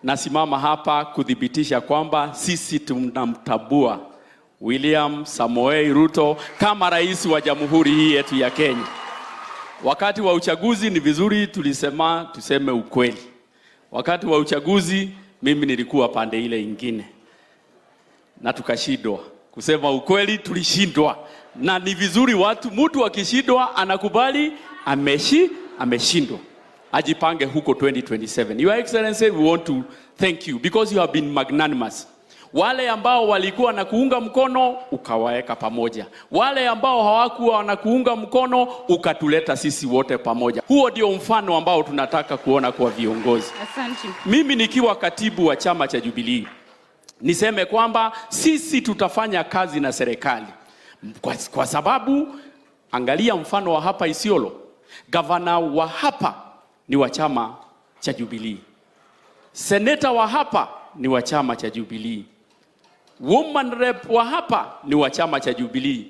nasimama hapa kudhibitisha kwamba sisi tunamtambua William Samoei Ruto kama rais wa jamhuri hii yetu ya Kenya. Wakati wa uchaguzi ni vizuri tuseme ukweli. Wakati wa uchaguzi mimi nilikuwa pande ile ingine na tukashindwa. Kusema ukweli tulishindwa. Na ni vizuri mtu akishindwa anakubali ameshindwa. Ajipange huko 2027. Your Excellency, we want to thank you because you have been magnanimous. Wale ambao walikuwa na kuunga mkono ukawaeka pamoja. Wale ambao hawakuwa na kuunga mkono ukatuleta sisi wote pamoja. Huo ndio mfano ambao tunataka kuona kwa viongozi. Asante. Mimi nikiwa katibu wa chama cha Jubilee, niseme kwamba sisi tutafanya kazi na serikali. Kwa sababu angalia mfano wa hapa Isiolo. Gavana wa hapa ni wa chama cha Jubilee. Seneta wa hapa ni wa chama cha Jubilee. Woman rep wa hapa ni wa chama cha Jubilee.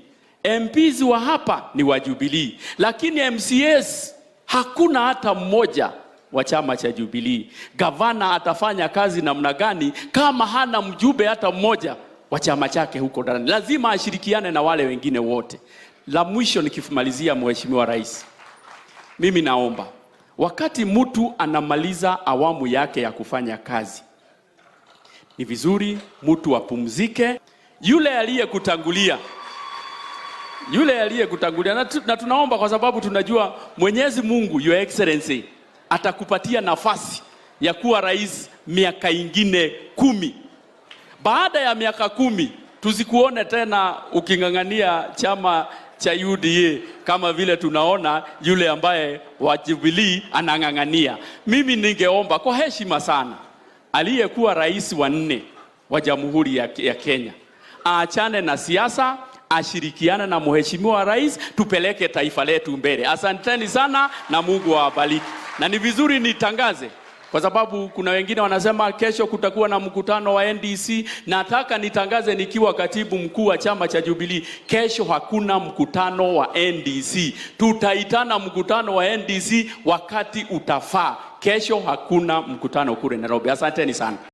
MPs wa hapa ni wa Jubilee. Lakini MCS hakuna hata mmoja wa chama cha Jubilee. Gavana atafanya kazi namna gani kama hana mjumbe hata mmoja wa chama chake huko ndani? Lazima ashirikiane na wale wengine wote. La mwisho nikimalizia, Mheshimiwa Rais, mimi naomba wakati mtu anamaliza awamu yake ya kufanya kazi, ni vizuri mtu apumzike. Yule aliyekutangulia na tunaomba kwa sababu tunajua Mwenyezi Mungu, Your Excellency, atakupatia nafasi ya kuwa rais miaka ingine 10. Baada ya miaka 10 tusikuone tena ukingangania chama cha UDA kama vile tunaona yule ambaye wa Jubilee anangangania. Mimi ningeomba kwa heshima sana aliyekuwa rais wa 4 wa Jamhuri ya Kenya aachane na siasa, ashirikiane na Mheshimiwa Rais, tupeleke taifa letu mbele. Asanteni sana na Mungu awabariki. Na ni vizuri nitangaze kwa sababu kuna wengine wanasema kesho kutakuwa na mkutano wa NDC. Nataka nitangaze nikiwa katibu mkuu wa chama cha Jubilee, kesho hakuna mkutano wa NDC. Tutaitana mkutano wa NDC wakati utafaa. Kesho hakuna mkutano kule Nairobi. Asanteni sana.